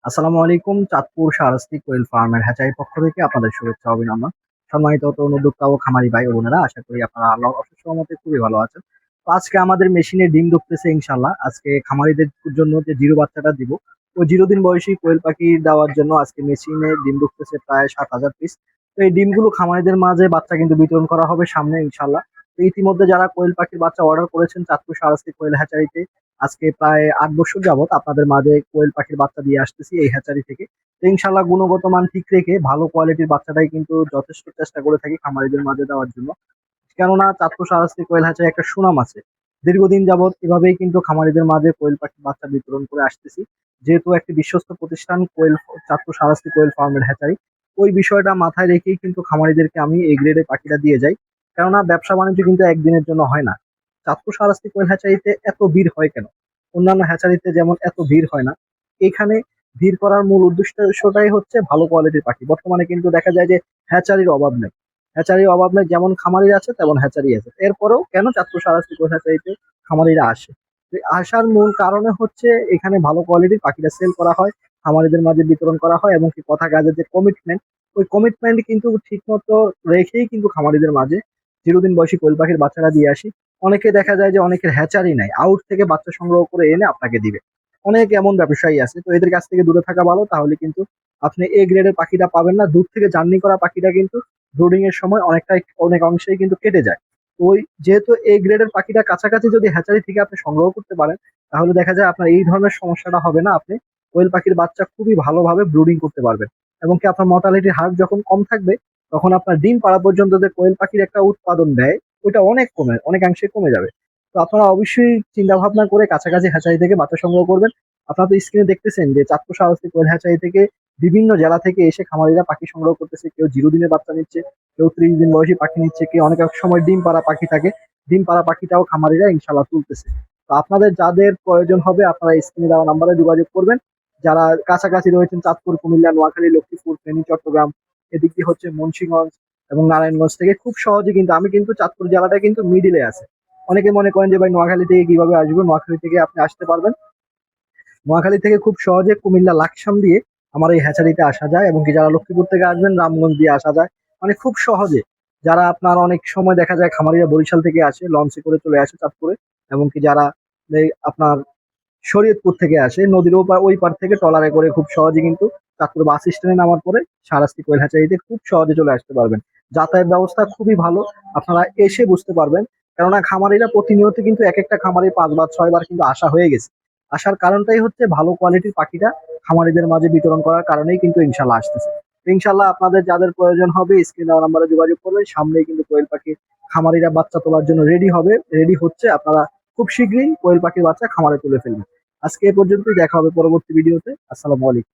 আসসালামু আলাইকুম। চাঁদপুর শাহরাস্তি কোয়েল ফার্মের হ্যাচারির পক্ষ থেকে আপনাদের শুভেচ্ছা ও অভিনন্দন। সম্মানিত তরুণ উদ্যোক্তা ও খামারি ভাই ও বোনেরা, আশা করি আপনারা আল্লাহর অশেষ রহমতে খুবই ভালো আছেন। তো আজকে আমাদের মেশিনে ডিম ঢুকতেছে ইনশাল্লাহ। আজকে খামারিদের জন্য যে জিরো বাচ্চাটা দিব, ওই 0 দিন বয়সী কোয়েল পাখি দেওয়ার জন্য আজকে মেশিনে ডিম ঢুকতেছে প্রায় 7,000 পিস। তো এই ডিমগুলো খামারিদের মাঝে বাচ্চা কিন্তু বিতরণ করা হবে সামনে ইনশাল্লাহ। তো ইতিমধ্যে যারা কোয়েল পাখির বাচ্চা অর্ডার করেছেন চাঁদপুর শাহরাস্তি কোয়েল হ্যাচারিতে, আজকে প্রায় 8 বছর যাবত আপনাদের মাঝে কোয়েল পাখির বাচ্চা দিয়ে আসতেছি এই হ্যাচারি থেকে। তো ইনশাল্লাহ গুণগত মান ঠিক রেখে ভালো কোয়ালিটির বাচ্চাটাই কিন্তু যথেষ্ট চেষ্টা করে থাকি খামারিদের মাঝে দেওয়ার জন্য। কেননা চাঁদপুর শাহরাস্তি কোয়েল হ্যাচারি একটা সুনাম আছে। দীর্ঘদিন যাবত এভাবেই কিন্তু খামারিদের মাঝে কোয়েল পাখির বাচ্চা বিতরণ করে আসতেছি। যেহেতু একটি বিশ্বস্ত প্রতিষ্ঠান কোয়েল, চাঁদপুর শাহরাস্তি কোয়েল ফার্মের হ্যাচারি, ওই বিষয়টা মাথায় রেখেই কিন্তু খামারিদেরকে আমি এই গ্রেডের পাখিটা দিয়ে যাই। কেননা ব্যবসা বাণিজ্য কিন্তু একদিনের জন্য হয় না। চাঁদপুর শাহরাস্তি কোয়েল হ্যাচারিতে এত ভিড় হয় কেন? অন্যান্য হ্যাচারিতে যেমন এত ভিড় হয় না, এখানে ভিড় করার মূল উদ্দেশ্যটাই হচ্ছে ভালো কোয়ালিটির পাখি। বর্তমানে কিন্তু দেখা যায় যে হ্যাচারির অভাব নেই। হ্যাচারির অভাব নেই, যেমন খামারি আছে তেমন হ্যাচারি আছে। এরপরেও কেন চাঁদপুর শাহরাস্তি কোয়েল হ্যাচারিতে খামারিরা আসে? তো আসার মূল কারণে হচ্ছে এখানে ভালো কোয়ালিটির পাখিটা সেল করা হয়, খামারিদের মাঝে বিতরণ করা হয়, এবং কি কথা কাজের যে কমিটমেন্ট, ওই কমিটমেন্ট কিন্তু ঠিক মতো রেখেই কিন্তু খামারিদের মাঝে 0 দিন বয়সী কোয়েল পাখির বাচ্চারা দিয়ে আসি। অনেকে দেখা যায় যে অনেকের হ্যাচারি নাই, আউট থেকে বাচ্চা সংগ্রহ করে এনে আপনাকে দিবে। অনেক এমন ব্যবসায়ী আছে, তো এদের কাছ থেকে দূরে থাকা ভালো। তাহলে কিন্তু আপনি এ গ্রেডের পাখিটা পাবেন না। দূর থেকে জার্নি করা পাখিটা কিন্তু ব্রুডিং এর সময় অনেক অংশেই কিন্তু কেটে যায়। ওই যেহেতু এ গ্রেডের পাখিটা কাছাকাছি যদি হ্যাচারি থেকে আপনি সংগ্রহ করতে পারেন, তাহলে দেখা যায় আপনার এই ধরনের সমস্যাটা হবে না। আপনি কোয়েল পাখির বাচ্চা খুবই ভালোভাবে ব্রুডিং করতে পারবেন, এবং কি আপনার মর্টালিটির হার যখন কম থাকবে, তখন আপনার ডিম পাড়া পর্যন্ত যে কোয়েল পাখির একটা উৎপাদন দেয়, ওইটা অনেকাংশে কমে যাবে। তো আপনারা অবশ্যই চিন্তা ভাবনা করে কাছাকাছি হ্যাচারি থেকে বাচ্চা সংগ্রহ করবেন। আপনারা তো স্ক্রিনে দেখতেছেন যে চাঁদপুর শাহরাস্তি কোয়েল হ্যাচারি থেকে বিভিন্ন জেলা থেকে এসে খামারিরা পাখি সংগ্রহ করতেছে। কেউ 0 দিনের বাচ্চা নিচ্ছে, কেউ 30 দিন বয়সী পাখি নিচ্ছে, কেউ অনেক সময় ডিম পাড়া পাখি থাকে, ডিম পাড়া পাখিটাও খামারিরা ইনশাল্লাহ তুলতেছে। তো আপনাদের যাদের প্রয়োজন হবে আপনারা স্ক্রিনে দেওয়া নাম্বারে যোগাযোগ করবেন। যারা কাছাকাছি রয়েছেন চাঁদপুর, কুমিল্লা, নোয়াখালী, লক্ষ্মীপুর, ফেনী, চট্টগ্রাম, এদিক দিয়ে হচ্ছে মুন্সিগঞ্জ এবং নারায়ণগঞ্জ থেকে খুব সহজে কিন্তু, আমি কিন্তু চাঁদপুর জেলাটা কিন্তু মিডিলে আছে। অনেকে মনে করেন যে ভাই নোয়াখালী থেকে কিভাবে আসবো, নোয়াখালী থেকে আপনি আসতে পারবেন। নোয়াখালী থেকে খুব সহজে কুমিল্লা লাকসাম দিয়ে আমার এই হ্যাচারিতে আসা যায়, এবং কি যারা লক্ষ্মীপুর থেকে আসবেন রামগঞ্জ দিয়ে আসা যায়, মানে খুব সহজে। যারা আপনার অনেক সময় দেখা যায় খামারিরা বরিশাল থেকে আসে, লঞ্চে করে চলে আসে চাঁদপুরে, এবং কি যারা আপনার শরীয়তপুর থেকে আসে নদীর ওই পার থেকে ট্রলারে করে খুব সহজে কিন্তু চাঁদপুর বাস স্ট্যান্ডে নামার পরে শাহরাস্তি কোয়েল হ্যাচারিতে খুব সহজে চলে আসতে পারবেন। যাতায়াত ব্যবস্থা খুবই ভালো, আপনারা এসে বুঝতে পারবেন। কেননা খামারিরা প্রতিনিয়ত কিন্তু এক একটা খামারে 5 বার 6 বার কিন্তু আসা হয়ে গেছে। আসার কারণটাই হচ্ছে ভালো কোয়ালিটির পাখিটা খামারিদের মাঝে বিতরণ করার কারণেই কিন্তু ইনশাল্লাহ আসতেছে। তো ইনশাল্লাহ আপনাদের যাদের প্রয়োজন হবে স্ক্রিন দেওয়া নাম্বারে যোগাযোগ করবেন। সামনেই কিন্তু কোয়েল পাখি খামারিরা বাচ্চা তোলার জন্য রেডি হচ্ছে। আপনারা খুব শীঘ্রই কোয়েল পাখির বাচ্চা খামারে তুলে ফেলবেন। আজকে এ পর্যন্তই, দেখা হবে পরবর্তী ভিডিওতে। আসসালামু আলাইকুম।